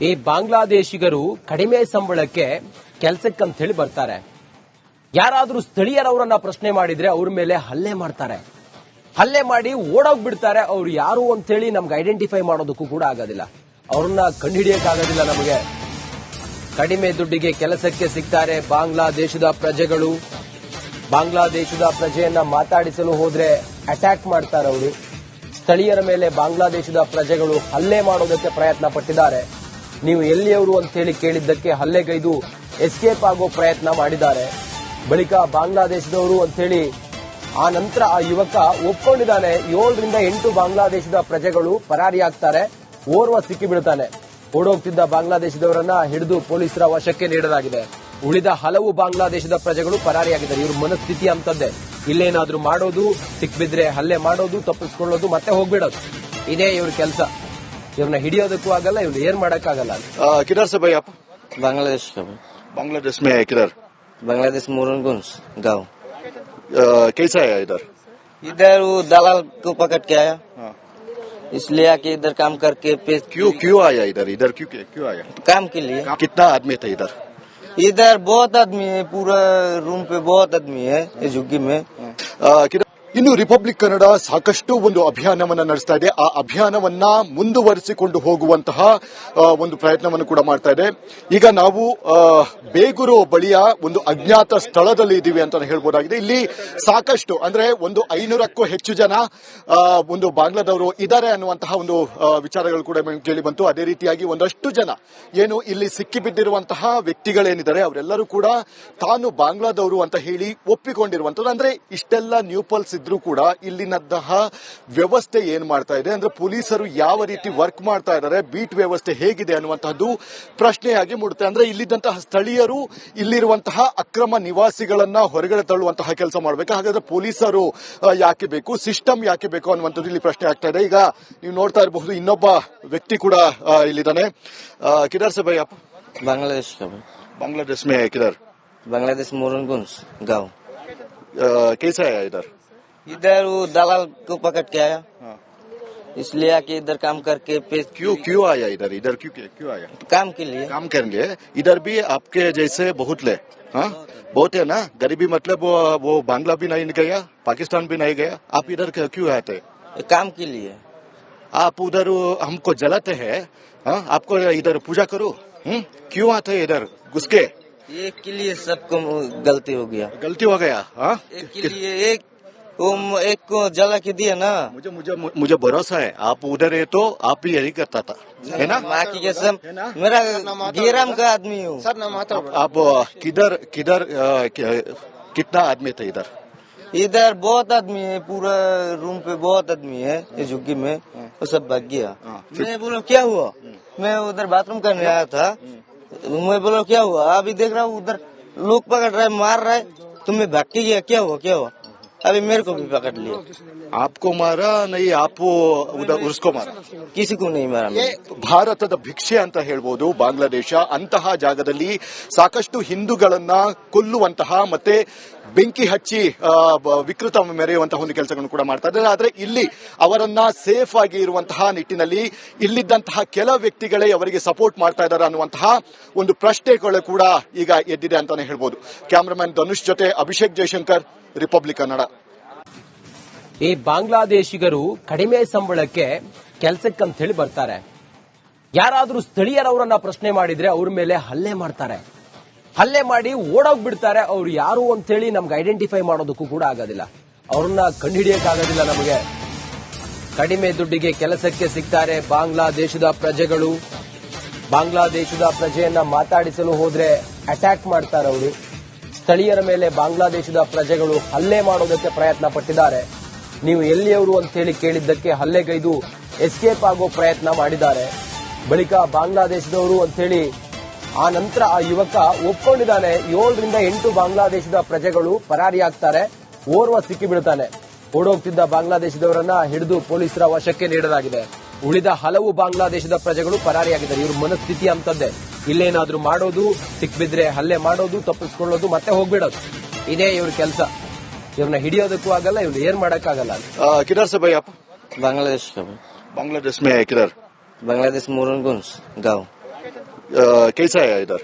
ಈ ಬಾಂಗ್ಲಾದೇಶಿಗರು ಕಡಿಮೆ ಸಂಬಳಕ್ಕೆ ಕೆಲಸಕ್ಕಂತ ಹೇಳಿ ಬರ್ತಾರೆ. ಯಾರಾದ್ರೂ ಸ್ಥಳೀಯರವರನ್ನ ಪ್ರಶ್ನೆ ಮಾಡಿದ್ರೆ ಅವ್ರ ಮೇಲೆ ಹಲ್ಲೆ ಮಾಡ್ತಾರೆ. ಹಲ್ಲೆ ಮಾಡಿ ಓಡೋಗ್ಬಿಡ್ತಾರೆ. ಅವ್ರು ಯಾರು ಅಂತ ಹೇಳಿ ನಮ್ಗೆ ಐಡೆಂಟಿಫೈ ಮಾಡೋದಕ್ಕೂ ಕೂಡ ಆಗೋದಿಲ್ಲ. ಅವ್ರನ್ನ ಕಂಡುಹಿಡಿಯಕ್ಕಾಗೋದಿಲ್ಲ ನಮಗೆ. ಕಡಿಮೆ ದುಡ್ಡಿಗೆ ಕೆಲಸಕ್ಕೆ ಸಿಗ್ತಾರೆ ಬಾಂಗ್ಲಾದೇಶದ ಪ್ರಜೆಗಳು. ಬಾಂಗ್ಲಾದೇಶದ ಪ್ರಜೆಯನ್ನ ಮಾತಾಡಿಸಲು ಹೋದ್ರೆ ಅಟ್ಯಾಕ್ ಮಾಡ್ತಾರೆ ಅವರು. ಸ್ಥಳೀಯರ ಮೇಲೆ ಬಾಂಗ್ಲಾದೇಶದ ಪ್ರಜೆಗಳು ಹಲ್ಲೆ ಮಾಡೋದಕ್ಕೆ ಪ್ರಯತ್ನ ಪಟ್ಟಿದ್ದಾರೆ. ನೀವು ಎಲ್ಲಿಯವರು ಅಂತ ಹೇಳಿ ಕೇಳಿದ್ದಕ್ಕೆ ಹಲ್ಲೆಗೈದು ಎಸ್ಕೇಪ್ ಆಗೋ ಪ್ರಯತ್ನ ಮಾಡಿದ್ದಾರೆ. ಬಳಿಕ ಬಾಂಗ್ಲಾದೇಶದವರು ಅಂತ ಹೇಳಿ ಆ ನಂತರ ಆ ಯುವಕ ಒಪ್ಕೊಂಡಿದ್ದಾನೆ. 7 ರಿಂದ 8 ಬಾಂಗ್ಲಾದೇಶದ ಪ್ರಜೆಗಳು ಪರಾರಿಯಾಗ್ತಾರೆ. ಓರ್ವ ಸಿಕ್ಕಿಬಿಡ್ತಾನೆ. ಓಡೋಗ್ತಿದ್ದ ಬಾಂಗ್ಲಾದೇಶದವರನ್ನ ಹಿಡಿದು ಪೊಲೀಸರ ವಶಕ್ಕೆ ನೀಡಲಾಗಿದೆ. ಉಳಿದ ಹಲವು ಬಾಂಗ್ಲಾದೇಶದ ಪ್ರಜೆಗಳು ಪರಾರಿಯಾಗಿದ್ದಾರೆ. ಇವ್ರ ಮನಸ್ಥಿತಿ ಅಂತದ್ದೇ. ಇಲ್ಲೇನಾದ್ರೂ ಮಾಡೋದು, ಸಿಕ್ಬಿದ್ರೆ ಹಲ್ಲೆ ಮಾಡೋದು, ತಪ್ಪಿಸ್ಕೊಳ್ಳೋದು, ಮತ್ತೆ ಹೋಗ್ಬಿಡೋದು. ಇದೇ ಇವ್ರ ಕೆಲಸ. ಇವ್ರನ್ನ ಹಿಡಿಯೋದಕ್ಕೂ ಆಗಲ್ಲ, ಇವ್ರು ಏನ್ ಮಾಡಕ್ಕಾಗಲ್ಲ. किधर से भाई आप? बांग्लादेश का भाई। बांग्लादेश में है किधर? बांग्लादेश मोरनगंज गाँव। कैसा है इधर? इधर वो दलाल को पकड़ के आया, इसलिए आके इधर काम करके क्यों आया इधर? इधर क्यों आया? काम के लिए। कितना आदमी था इधर? इधर बहुत आदमी है, पूरा रूम पे बहुत आदमी है इस झुग्गी में। ಇನ್ನು ರಿಪಬ್ಲಿಕ್ ಕನ್ನಡ ಸಾಕಷ್ಟು ಒಂದು ಅಭಿಯಾನವನ್ನ ನಡೆಸ್ತಾ ಇದೆ. ಆ ಅಭಿಯಾನವನ್ನ ಮುಂದುವರಿಸಿಕೊಂಡು ಹೋಗುವಂತಹ ಒಂದು ಪ್ರಯತ್ನವನ್ನು ಕೂಡ ಮಾಡ್ತಾ ಇದೆ. ಈಗ ನಾವು ಬೇಗೂರು ಬಳಿಯ ಒಂದು ಅಜ್ಞಾತ ಸ್ಥಳದಲ್ಲಿ ಇದ್ದೀವಿ ಅಂತ ಹೇಳ್ಬೋದಾಗಿದೆ. ಇಲ್ಲಿ ಸಾಕಷ್ಟು ಅಂದ್ರೆ ಒಂದು 500ಕ್ಕೂ ಹೆಚ್ಚು ಜನ ಒಂದು ಬಾಂಗ್ಲಾದವರು ಇದ್ದಾರೆ ಅನ್ನುವಂತಹ ಒಂದು ವಿಚಾರಗಳು ಕೂಡ ಕೇಳಿ ಬಂತು. ಅದೇ ರೀತಿಯಾಗಿ ಒಂದಷ್ಟು ಜನ ಏನು ಇಲ್ಲಿ ಸಿಕ್ಕಿಬಿದ್ದಿರುವಂತಹ ವ್ಯಕ್ತಿಗಳೇನಿದ್ದಾರೆ ಅವರೆಲ್ಲರೂ ಕೂಡ ತಾನು ಬಾಂಗ್ಲಾದವರು ಅಂತ ಹೇಳಿ ಒಪ್ಪಿಕೊಂಡಿರುವಂತದ್ದು. ಅಂದ್ರೆ ಇಷ್ಟೆಲ್ಲ ನ್ಯೂ ಪಲ್ಸ್ ಇದ್ರೂ ಕೂಡ ಇಲ್ಲಿನಂತಹ ವ್ಯವಸ್ಥೆ ಏನ್ ಮಾಡ್ತಾ ಇದೆ ಅಂದ್ರೆ ಪೊಲೀಸರು ಯಾವ ರೀತಿ ವರ್ಕ್ ಮಾಡ್ತಾ ಇದ್ದಾರೆ, ಬೀಟ್ ವ್ಯವಸ್ಥೆ ಹೇಗಿದೆ ಅನ್ನುವಂತಹದ್ದು ಪ್ರಶ್ನೆಯಾಗಿ ಮೂಡುತ್ತೆ. ಅಂದ್ರೆ ಇಲ್ಲಿದ್ದಂತಹ ಸ್ಥಳೀಯರು ಇಲ್ಲಿರುವಂತಹ ಅಕ್ರಮ ನಿವಾಸಿಗಳನ್ನ ಹೊರಗಡೆ ತಳ್ಳುವಂತಹ ಕೆಲಸ ಮಾಡಬೇಕು. ಹಾಗಾದ್ರೆ ಪೊಲೀಸರು ಯಾಕೆ ಬೇಕು, ಸಿಸ್ಟಮ್ ಯಾಕೆ ಬೇಕು ಅನ್ನುವಂಥದ್ದು ಇಲ್ಲಿ ಪ್ರಶ್ನೆ ಆಗ್ತಾ ಇದೆ. ಈಗ ನೀವು ನೋಡ್ತಾ ಇರಬಹುದು ಇನ್ನೊಬ್ಬ ವ್ಯಕ್ತಿ ಕೂಡ ಇಲ್ಲಿದ್ದಾನೆ. ಕಿಧರ್ ಸೆ ಭೈ ಆಪ್? बांग्लादेश का भाई। बांग्लादेश में है किधर? बांग्लादेश मोरनगंज गाँव। कैसा है इधर? इधर वो दलाल को पकड़ के आया, इसलिए आके इधर काम करके क्यों आया इधर? इधर क्यों आया? काम के लिए। काम करेंगे इधर भी आपके जैसे बहुत ले, हाँ बहुत है ना. गरीबी मतलब वो बांग्ला भी नहीं गया, पाकिस्तान भी नहीं गया. आप इधर क्यों आते? काम के लिए। आप उधर हमको जलाते हैं, हाँ आपको इधर पूजा करो. क्यों आते इधर घुस के? एक के लिए सबको गलती हो गया। गलती हो गया, हाँ एक के लिए एक को जला के दिया ना. मुझे भरोसा है आप उधर है तो आप भी यही करता था, है ना. माँ की कसम, मेरा गेराम का आदमी हूँ। आप किधर कितना आदमी थे इधर? इधर बहुत आदमी है, पूरा रूम पे बहुत आदमी है इस झुग्गी में. वो सब भाग गया. मैं बोला क्या हुआ? मैं उधर बाथरूम करने आया था. मैं बोला क्या हुआ? अभी देख रहा हूँ उधर लोग पकड़ रहे, मार रहे. तुम्हें भाग के गया, क्या हुआ? अभी मेरे को भी पकड़ लिया. आपको मारा नहीं, आप उधर उसको मारा? किसी को नहीं मारा. ಭಾರತದ ಭಿಕ್ಷೆ ಅಂತ ಹೇಳ್ಬೋದು ಬಾಂಗ್ಲಾದೇಶ. ಅಂತಹ ಜಾಗದಲ್ಲಿ ಸಾಕಷ್ಟು ಹಿಂದೂಗಳನ್ನ ಕೊಲ್ಲುವಂತಹ ಮತ್ತೆ ಬೆಂಕಿ ಹಚ್ಚಿ ವಿಕೃತ ಮೆರೆಯುವಂತಹ ಒಂದು ಕೆಲಸಗಳನ್ನು ಕೂಡ ಮಾಡ್ತಾ ಇದ್ದಾರೆ. ಆದ್ರೆ ಇಲ್ಲಿ ಅವರನ್ನ ಸೇಫ್ ಆಗಿ ಇರುವಂತಹ ನಿಟ್ಟಿನಲ್ಲಿ ಇಲ್ಲಿದ್ದಂತಹ ಕೆಲ ವ್ಯಕ್ತಿಗಳೇ ಅವರಿಗೆ ಸಪೋರ್ಟ್ ಮಾಡ್ತಾ ಇದ್ದಾರೆ ಅನ್ನುವಂತಹ ಒಂದು ಪ್ರಶ್ನೆಗಳು ಕೂಡ ಈಗ ಎದ್ದಿದೆ ಅಂತಾನೆ ಹೇಳ್ಬೋದು. ಕ್ಯಾಮರಾಮನ್ ಧನುಷ್ ಜೊತೆ ಅಭಿಷೇಕ್ ಜಯಶಂಕರ್, ರಿಪಬ್ಲಿಕ್ ಕನ್ನಡ. ಈ ಬಾಂಗ್ಲಾದೇಶಿಗರು ಕಡಿಮೆ ಸಂಬಳಕ್ಕೆ ಕೆಲಸಕ್ಕಂತ ಹೇಳಿ ಬರ್ತಾರೆ. ಯಾರಾದ್ರೂ ಸ್ಥಳೀಯರವರನ್ನ ಪ್ರಶ್ನೆ ಮಾಡಿದ್ರೆ ಅವ್ರ ಮೇಲೆ ಹಲ್ಲೆ ಮಾಡ್ತಾರೆ. ಹಲ್ಲೆ ಮಾಡಿ ಓಡೋಗ್ಬಿಡ್ತಾರೆ. ಅವ್ರು ಯಾರು ಅಂತ ಹೇಳಿ ನಮ್ಗೆ ಐಡೆಂಟಿಫೈ ಮಾಡೋದಕ್ಕೂ ಕೂಡ ಆಗೋದಿಲ್ಲ. ಅವ್ರನ್ನ ಕಂಡುಹಿಡಿಯಕ್ಕಾಗೋದಿಲ್ಲ ನಮಗೆ. ಕಡಿಮೆ ದುಡ್ಡಿಗೆ ಕೆಲಸಕ್ಕೆ ಸಿಗ್ತಾರೆ ಬಾಂಗ್ಲಾದೇಶದ ಪ್ರಜೆಗಳು. ಬಾಂಗ್ಲಾದೇಶದ ಪ್ರಜೆಯನ್ನ ಮಾತಾಡಿಸಲು ಹೋದ್ರೆ ಅಟ್ಯಾಕ್ ಮಾಡ್ತಾರೆ ಅವರು. ಸ್ಥಳೀಯರ ಮೇಲೆ ಬಾಂಗ್ಲಾದೇಶದ ಪ್ರಜೆಗಳು ಹಲ್ಲೆ ಮಾಡೋದಕ್ಕೆ ಪ್ರಯತ್ನ ಪಟ್ಟಿದ್ದಾರೆ. ನೀವು ಎಲ್ಲಿಯವರು ಅಂತ ಹೇಳಿ ಕೇಳಿದ್ದಕ್ಕೆ ಹಲ್ಲೆಗೈದು ಎಸ್ಕೇಪ್ ಆಗೋ ಪ್ರಯತ್ನ ಮಾಡಿದ್ದಾರೆ. ಬಳಿಕ ಬಾಂಗ್ಲಾದೇಶದವರು ಅಂತ ಹೇಳಿ ಆ ನಂತರ ಆ ಯುವಕ ಒಪ್ಕೊಂಡಿದ್ದಾನೆ. 7 ರಿಂದ 8 ಬಾಂಗ್ಲಾದೇಶದ ಪ್ರಜೆಗಳು ಪರಾರಿಯಾಗ್ತಾರೆ. ಓರ್ವ ಸಿಕ್ಕಿಬಿಡ್ತಾನೆ. ಓಡೋಗ್ತಿದ್ದ ಬಾಂಗ್ಲಾದೇಶದವರನ್ನ ಹಿಡಿದು ಪೊಲೀಸರ ವಶಕ್ಕೆ ನೀಡಲಾಗಿದೆ. ಉಳಿದ ಹಲವು ಬಾಂಗ್ಲಾದೇಶದ ಪ್ರಜೆಗಳು ಪರಾರಿಯಾಗಿದ್ದಾರೆ. ಇವ್ರ ಮನಸ್ಥಿತಿ ಅಂತದ್ದೇ. ಇಲ್ಲೇನಾದ್ರೂ ಮಾಡೋದು, ಸಿಕ್ಬಿದ್ರೆ ಹಲ್ಲೆ ಮಾಡೋದು, ತಪ್ಪಿಸ್ಕೊಳ್ಳೋದು, ಮತ್ತೆ ಹೋಗ್ಬಿಡೋದು. ಇದೇ ಇವ್ರ ಕೆಲಸ. ಇವ್ರನ್ನ ಹಿಡಿಯೋದಕ್ಕೂ ಆಗಲ್ಲ, ಇವ್ರು ಏನ್ ಮಾಡಕ್ಕಾಗಲ್ಲ. किधर से भाई आप? बांग्लादेश का भाई। बांग्लादेश में है किधर? बांग्लादेश मोरनगंज गाँव। कैसा है इधर?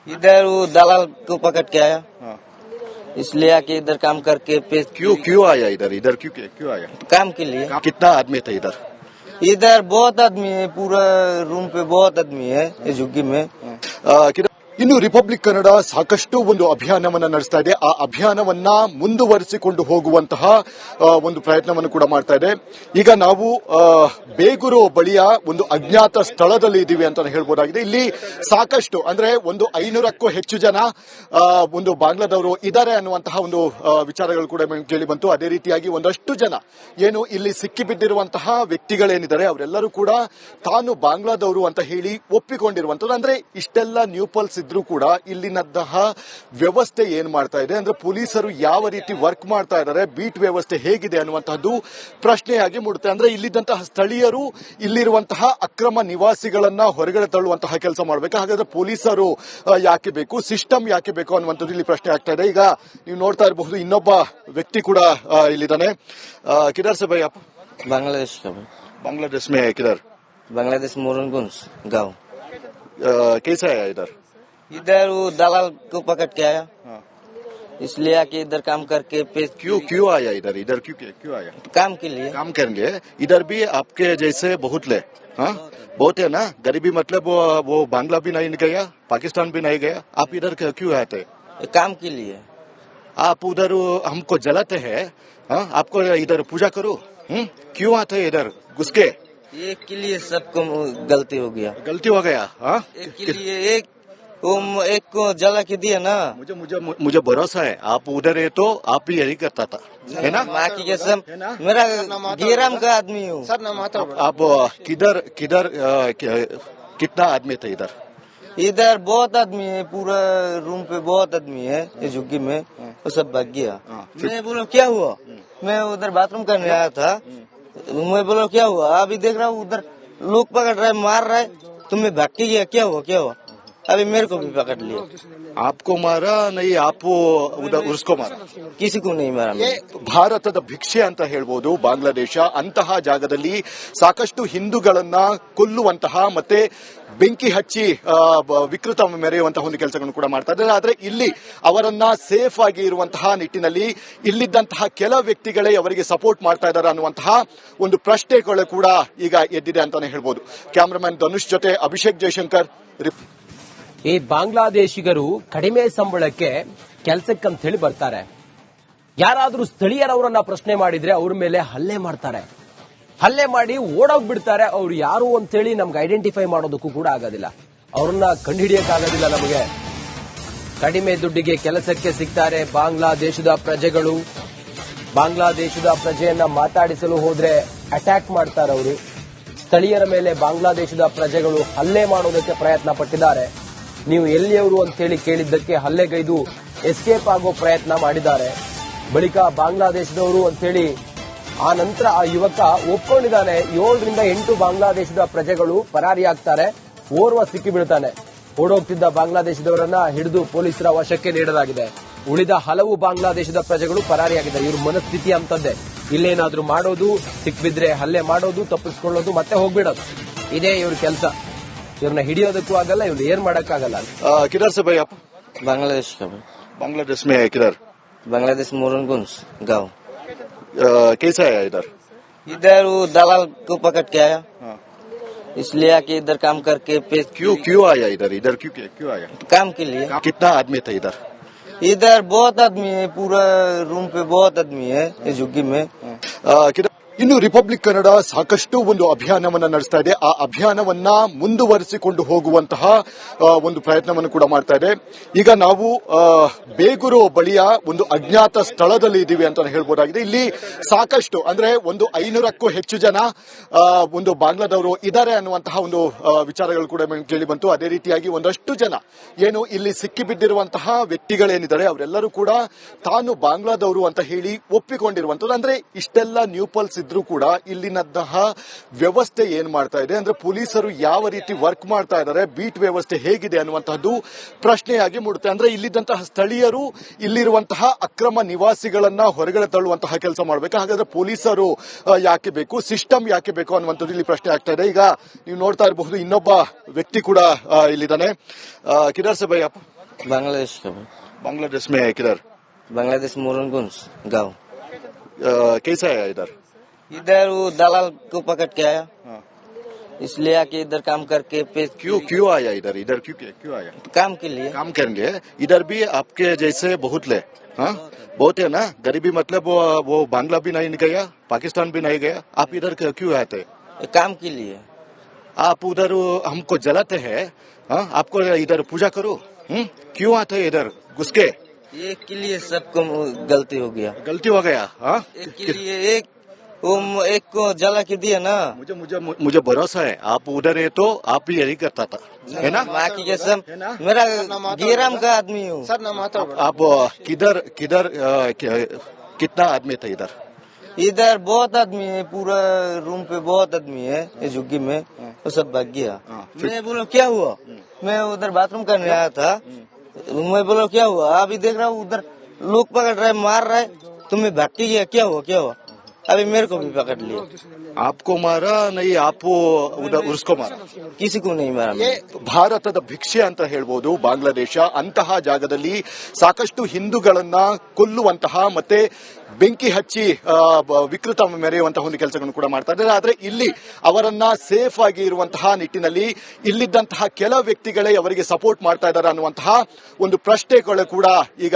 इधर वो दलाल को पकड़ के आया, इसलिए आके इधर काम करके क्यों आया इधर? इधर क्यों आया? काम के लिए। कितना आदमी था इधर? इधर बहुत आदमी है, पूरा रूम पे बहुत आदमी है ये झुग्गी में। ಇನ್ನು ರಿಪಬ್ಲಿಕ್ ಕನ್ನಡ ಸಾಕಷ್ಟು ಒಂದು ಅಭಿಯಾನವನ್ನ ನಡೆಸ್ತಾ ಇದೆ. ಆ ಅಭಿಯಾನವನ್ನ ಮುಂದುವರಿಸಿಕೊಂಡು ಹೋಗುವಂತಹ ಒಂದು ಪ್ರಯತ್ನವನ್ನು ಕೂಡ ಮಾಡ್ತಾ ಇದೆ. ಈಗ ನಾವು ಬೇಗೂರು ಬಳಿಯ ಒಂದು ಅಜ್ಞಾತ ಸ್ಥಳದಲ್ಲಿ ಇದ್ದೀವಿ ಅಂತ ಹೇಳ್ಬೋದಾಗಿದೆ. ಇಲ್ಲಿ ಸಾಕಷ್ಟು ಅಂದ್ರೆ ಒಂದು 500ಕ್ಕೂ ಹೆಚ್ಚು ಜನ ಒಂದು ಬಾಂಗ್ಲಾದವರು ಇದ್ದಾರೆ ಅನ್ನುವಂತಹ ಒಂದು ವಿಚಾರಗಳು ಕೂಡ ಕೇಳಿ ಬಂತು. ಅದೇ ರೀತಿಯಾಗಿ ಒಂದಷ್ಟು ಜನ ಏನು ಇಲ್ಲಿ ಸಿಕ್ಕಿಬಿದ್ದಿರುವಂತಹ ವ್ಯಕ್ತಿಗಳೇನಿದ್ದಾರೆ ಅವರೆಲ್ಲರೂ ಕೂಡ ತಾನು ಬಾಂಗ್ಲಾದವರು ಅಂತ ಹೇಳಿ ಒಪ್ಪಿಕೊಂಡಿರುವಂತದ್ದು. ಅಂದ್ರೆ ಇಷ್ಟೆಲ್ಲ ನ್ಯೂ ಪಲ್ಸ್ ಇದ್ರೂ ಕೂಡ ಇಲ್ಲಿನಂತಹ ವ್ಯವಸ್ಥೆ ಏನ್ ಮಾಡ್ತಾ ಇದೆ ಅಂದ್ರೆ ಪೊಲೀಸರು ಯಾವ ರೀತಿ ವರ್ಕ್ ಮಾಡ್ತಾ ಇದ್ದಾರೆ, ಬೀಟ್ ವ್ಯವಸ್ಥೆ ಹೇಗಿದೆ ಅನ್ನುವಂತಹದ್ದು ಪ್ರಶ್ನೆಯಾಗಿ ಮೂಡುತ್ತೆ. ಅಂದ್ರೆ ಇಲ್ಲಿದ್ದಂತಹ ಸ್ಥಳೀಯರು ಇಲ್ಲಿರುವಂತಹ ಅಕ್ರಮ ನಿವಾಸಿಗಳನ್ನ ಹೊರಗಡೆ ತಳ್ಳುವಂತಹ ಕೆಲಸ ಮಾಡಬೇಕು. ಹಾಗಾದ್ರೆ ಪೊಲೀಸರು ಯಾಕೆ ಬೇಕು, ಸಿಸ್ಟಮ್ ಯಾಕೆ ಬೇಕು ಅನ್ನುವಂಥದ್ದು ಇಲ್ಲಿ ಪ್ರಶ್ನೆ ಆಗ್ತಾ ಇದೆ. ಈಗ ನೀವು ನೋಡ್ತಾ ಇರಬಹುದು ಇನ್ನೊಬ್ಬ ವ್ಯಕ್ತಿ ಕೂಡ ಇಲ್ಲಿದ್ದಾನೆ. ಕಿಧರ್ ಸೆ ಭೈ ಆಪ್? बांग्लादेश का भाई। बांग्लादेश में है किधर? बांग्लादेश मोरनगंज गाँव। कैसा है इधर? इधर वो दलाल को पकड़ के आया, इसलिए आके इधर काम करके क्यों आया इधर? इधर क्यों आया? काम के लिए। काम करेंगे इधर भी आपके जैसे बहुत ले, हाँ बहुत है ना. गरीबी मतलब वो बांग्ला भी नहीं गया, पाकिस्तान भी नहीं गया, आप इधर क्यों आते? काम के लिए। आप उधर हमको जलाते हैं, हाँ आपको इधर पूजा करो, क्यों आते इधर घुस के? एक के लिए सबको गलती हो गया। गलती हो गया, हाँ एक के लिए एक को जला के दिया ना। मुझे भरोसा है आप उधर है तो आप भी यही करता था, है ना? माँ की कसम, मेरा गेराम का आदमी हूँ। आप किधर कितना आदमी थे इधर? इधर बहुत आदमी है, पूरा रूम पे बहुत आदमी है ये झुग्गी में, वो सब भाग गया। मैं बोला क्या हुआ, मैं उधर बाथरूम करने आया था, मैं बोला क्या हुआ, अभी देख रहा हूँ उधर लोग पकड़ रहे, मार रहे, तुम्हें भाग के गया, क्या हुआ? अभी मेरे को भी पकड़ लिया। आपको मारा नहीं, आप उधर उसको मारा? किसी को नहीं मारा। ಭಾರತದ ಭಿಕ್ಷೆ ಅಂತ ಹೇಳ್ಬೋದು ಬಾಂಗ್ಲಾದೇಶ. ಅಂತಹ ಜಾಗದಲ್ಲಿ ಸಾಕಷ್ಟು ಹಿಂದೂಗಳನ್ನ ಕೊಲ್ಲುವಂತಹ ಮತ್ತೆ ಬೆಂಕಿ ಹಚ್ಚಿ ವಿಕೃತ ಮೆರೆಯುವಂತಹ ಒಂದು ಕೆಲಸಗಳನ್ನು ಕೂಡ ಮಾಡ್ತಾ ಇದ್ದಾರೆ. ಆದ್ರೆ ಇಲ್ಲಿ ಅವರನ್ನ ಸೇಫ್ ಆಗಿ ಇರುವಂತಹ ನಿಟ್ಟಿನಲ್ಲಿ ಇಲ್ಲಿದ್ದಂತಹ ಕೆಲ ವ್ಯಕ್ತಿಗಳೇ ಅವರಿಗೆ ಸಪೋರ್ಟ್ ಮಾಡ್ತಾ ಇದ್ದಾರೆ ಅನ್ನುವಂತಹ ಒಂದು ಪ್ರಶ್ನೆಗಳು ಕೂಡ ಈಗ ಎದ್ದಿದೆ ಅಂತಾನೆ ಹೇಳ್ಬೋದು. ಕ್ಯಾಮರಾಮನ್ ಧನುಷ್ ಜೊತೆ ಅಭಿಷೇಕ್ ಜಯಶಂಕರ್. ಈ ಬಾಂಗ್ಲಾದೇಶಿಗರು ಕಡಿಮೆ ಸಂಬಳಕ್ಕೆ ಕೆಲಸಕ್ಕಂತ ಹೇಳಿ ಬರ್ತಾರೆ. ಯಾರಾದ್ರೂ ಸ್ಥಳೀಯರವರನ್ನ ಪ್ರಶ್ನೆ ಮಾಡಿದ್ರೆ ಅವ್ರ ಮೇಲೆ ಹಲ್ಲೆ ಮಾಡ್ತಾರೆ. ಹಲ್ಲೆ ಮಾಡಿ ಓಡೋಗ್ಬಿಡ್ತಾರೆ. ಅವ್ರು ಯಾರು ಅಂತೇಳಿ ನಮ್ಗೆ ಐಡೆಂಟಿಫೈ ಮಾಡೋದಕ್ಕೂ ಕೂಡ ಆಗೋದಿಲ್ಲ, ಅವ್ರನ್ನ ಕಂಡುಹಿಡಿಯಕ್ಕಾಗೋದಿಲ್ಲ ನಮಗೆ. ಕಡಿಮೆ ದುಡ್ಡಿಗೆ ಕೆಲಸಕ್ಕೆ ಸಿಗ್ತಾರೆ ಬಾಂಗ್ಲಾದೇಶದ ಪ್ರಜೆಗಳು. ಬಾಂಗ್ಲಾದೇಶದ ಪ್ರಜೆಯನ್ನ ಮಾತಾಡಿಸಲು ಹೋದ್ರೆ ಅಟ್ಯಾಕ್ ಮಾಡ್ತಾರೆ ಅವರು. ಸ್ಥಳೀಯರ ಮೇಲೆ ಬಾಂಗ್ಲಾದೇಶದ ಪ್ರಜೆಗಳು ಹಲ್ಲೆ ಮಾಡೋದಕ್ಕೆ ಪ್ರಯತ್ನ ಪಟ್ಟಿದ್ದಾರೆ. ನೀವು ಎಲ್ಲಿಯವರು ಅಂತ ಹೇಳಿ ಕೇಳಿದ್ದಕ್ಕೆ ಹಲ್ಲೆಗೈದು ಎಸ್ಕೇಪ್ ಆಗೋ ಪ್ರಯತ್ನ ಮಾಡಿದ್ದಾರೆ. ಬಳಿಕ ಬಾಂಗ್ಲಾದೇಶದವರು ಅಂತ ಹೇಳಿ ಆ ನಂತರ ಆ ಯುವಕ ಒಪ್ಕೊಂಡಿದ್ದಾನೆ. 7 ರಿಂದ 8 ಬಾಂಗ್ಲಾದೇಶದ ಪ್ರಜೆಗಳು ಪರಾರಿಯಾಗ್ತಾರೆ. ಓರ್ವ ಸಿಕ್ಕಿ ಬೀಳ್ತಾನೆ. ಓಡೋಗ್ತಿದ್ದ ಬಾಂಗ್ಲಾದೇಶದವರನ್ನ ಹಿಡಿದು ಪೊಲೀಸರ ವಶಕ್ಕೆ ನೀಡಲಾಗಿದೆ. ಉಳಿದ ಹಲವು ಬಾಂಗ್ಲಾದೇಶದ ಪ್ರಜೆಗಳು ಪರಾರಿಯಾಗಿದ್ದಾರೆ. ಇವ್ರ ಮನಸ್ಥಿತಿ ಅಂತದ್ದೇ, ಇಲ್ಲೇನಾದ್ರೂ ಮಾಡೋದು, ಸಿಕ್ಬಿದ್ರೆ ಹಲ್ಲೆ ಮಾಡೋದು, ತಪ್ಪಿಸ್ಕೊಳ್ಳೋದು, ಮತ್ತೆ ಹೋಗ್ಬಿಡೋದು, ಇದೇ ಇವ್ರ ಕೆಲಸ. ಇವ್ರನ್ನ ಹಿಡಿಯೋದಕ್ಕೂ ಆಗಲ್ಲ, ಇವ್ರು ಏನ್ ಮಾಡಕ್ಕಾಗಲ್ಲ. किधर से भाई आप? बांग्लादेश का भाई। बांग्लादेश में है किधर? बांग्लादेश मोरनगंज गाँव। कैसा है इधर? इधर वो दलाल को पकड़ के आया, इसलिए आके इधर काम करके क्यों आया इधर? इधर क्यों आया? काम के लिए। कितना आदमी था इधर? इधर बहुत आदमी है, पूरा रूम पे बहुत आदमी है ये झुग्गी में। ಇನ್ನು ರಿಪಬ್ಲಿಕ್ ಕನ್ನಡ ಸಾಕಷ್ಟು ಒಂದು ಅಭಿಯಾನವನ್ನ ನಡೆಸ್ತಾ ಇದೆ. ಆ ಅಭಿಯಾನವನ್ನ ಮುಂದುವರಿಸಿಕೊಂಡು ಹೋಗುವಂತಹ ಒಂದು ಪ್ರಯತ್ನವನ್ನು ಕೂಡ ಮಾಡ್ತಾ ಇದೆ. ಈಗ ನಾವು ಬೇಗೂರು ಬಳಿಯ ಒಂದು ಅಜ್ಞಾತ ಸ್ಥಳದಲ್ಲಿ ಇದ್ದೀವಿ ಅಂತ ಹೇಳ್ಬೋದಾಗಿದೆ. ಇಲ್ಲಿ ಸಾಕಷ್ಟು ಅಂದ್ರೆ ಒಂದು 500ಕ್ಕೂ ಹೆಚ್ಚು ಜನ ಒಂದು ಬಾಂಗ್ಲಾದವರು ಇದ್ದಾರೆ ಅನ್ನುವಂತಹ ಒಂದು ವಿಚಾರಗಳು ಕೂಡ ಕೇಳಿ ಬಂತು. ಅದೇ ರೀತಿಯಾಗಿ ಒಂದಷ್ಟು ಜನ ಏನು ಇಲ್ಲಿ ಸಿಕ್ಕಿಬಿದ್ದಿರುವಂತಹ ವ್ಯಕ್ತಿಗಳೇನಿದ್ದಾರೆ ಅವರೆಲ್ಲರೂ ಕೂಡ ತಾನು ಬಾಂಗ್ಲಾದವರು ಅಂತ ಹೇಳಿ ಒಪ್ಪಿಕೊಂಡಿರುವಂತದ್ದು. ಅಂದ್ರೆ ಇಷ್ಟೆಲ್ಲ ನ್ಯೂ ಪಲ್ಸ್ ಇದ್ರೂ ಕೂಡ ಇಲ್ಲಿನಂತಹ ವ್ಯವಸ್ಥೆ ಏನ್ ಮಾಡ್ತಾ ಇದೆ ಅಂದ್ರೆ ಪೊಲೀಸರು ಯಾವ ರೀತಿ ವರ್ಕ್ ಮಾಡ್ತಾ ಇದ್ದಾರೆ, ಬೀಟ್ ವ್ಯವಸ್ಥೆ ಹೇಗಿದೆ ಅನ್ನುವಂತಹದ್ದು ಪ್ರಶ್ನೆಯಾಗಿ ಮೂಡುತ್ತೆ. ಅಂದ್ರೆ ಇಲ್ಲಿದ್ದಂತಹ ಸ್ಥಳೀಯರು ಇಲ್ಲಿರುವಂತಹ ಅಕ್ರಮ ನಿವಾಸಿಗಳನ್ನ ಹೊರಗಡೆ ತಳ್ಳುವಂತಹ ಕೆಲಸ ಮಾಡಬೇಕು. ಹಾಗಾದ್ರೆ ಪೊಲೀಸರು ಯಾಕೆ ಬೇಕು, ಸಿಸ್ಟಮ್ ಯಾಕೆ ಬೇಕು ಅನ್ನುವಂಥದ್ದು ಇಲ್ಲಿ ಪ್ರಶ್ನೆ ಆಗ್ತಾ ಇದೆ. ಈಗ ನೀವು ನೋಡ್ತಾ ಇರಬಹುದು ಇನ್ನೊಬ್ಬ ವ್ಯಕ್ತಿ ಕೂಡ ಇಲ್ಲಿದ್ದಾನೆ. ಕಿಧರ್ ಸೆ ಭೈ ಆಪ್? बांग्लादेश का भाई। बांग्लादेश में है किधर? बांग्लादेश मोरनगंज गाँव। कैसा है इधर? इधर वो दलाल को पकड़ के आया, इसलिए आके इधर काम करके क्यों आया इधर? इधर क्यों आया? काम के लिए। काम करने इधर भी आपके जैसे बहुत ले, हाँ बहुत है ना. गरीबी मतलब वो बांग्ला भी नहीं गया, पाकिस्तान भी नहीं गया, आप इधर क्यों आते? काम के लिए। आप उधर हमको जलाते हैं, हाँ आपको इधर पूजा करो, क्यों आते हैं इधर घुस के? एक के लिए सबको गलती हो गया। गलती हो गया, हाँ एक के लिए एक को जला के दिया ना। मुझे भरोसा है आप उधर है तो आप भी यही करता था, है ना? माँ की कसम, मेरा गेराम का आदमी हूँ। आप किधर कितना आदमी था इधर? इधर बहुत आदमी है, पूरा रूम पे बहुत आदमी है इस झुग्गी में, वो सब भाग गया। मैं बोला क्या हुआ, मैं उधर बाथरूम करने आया था, मैं बोला क्या हुआ, अभी देख रहा हूँ उधर लोग पकड़ रहे, मार रहे, तुम्हें भाग के गया, क्या हुआ? अभी मेरे को भी पकड़ लिया। आपको मारा नहीं, आप उधर उसको मारा? किसी को नहीं मारा। ಭಾರತದ ಭಿಕ್ಷೆ ಅಂತ ಹೇಳ್ಬೋದು ಬಾಂಗ್ಲಾದೇಶ. ಅಂತಹ ಜಾಗದಲ್ಲಿ ಸಾಕಷ್ಟು ಹಿಂದೂಗಳನ್ನ ಕೊಲ್ಲುವಂತಹ ಮತ್ತೆ ಬೆಂಕಿ ಹಚ್ಚಿ ವಿಕೃತ ಮೆರೆಯುವಂತಹ ಒಂದು ಕೆಲಸಗಳನ್ನು ಕೂಡ ಮಾಡ್ತಾ ಇದ್ದಾರೆ. ಆದ್ರೆ ಇಲ್ಲಿ ಅವರನ್ನ ಸೇಫ್ ಆಗಿ ಇರುವಂತಹ ನಿಟ್ಟಿನಲ್ಲಿ ಇಲ್ಲಿದ್ದಂತಹ ಕೆಲ ವ್ಯಕ್ತಿಗಳೇ ಅವರಿಗೆ ಸಪೋರ್ಟ್ ಮಾಡ್ತಾ ಇದ್ದಾರೆ ಅನ್ನುವಂತಹ ಒಂದು ಪ್ರಶ್ನೆಗಳು ಕೂಡ ಈಗ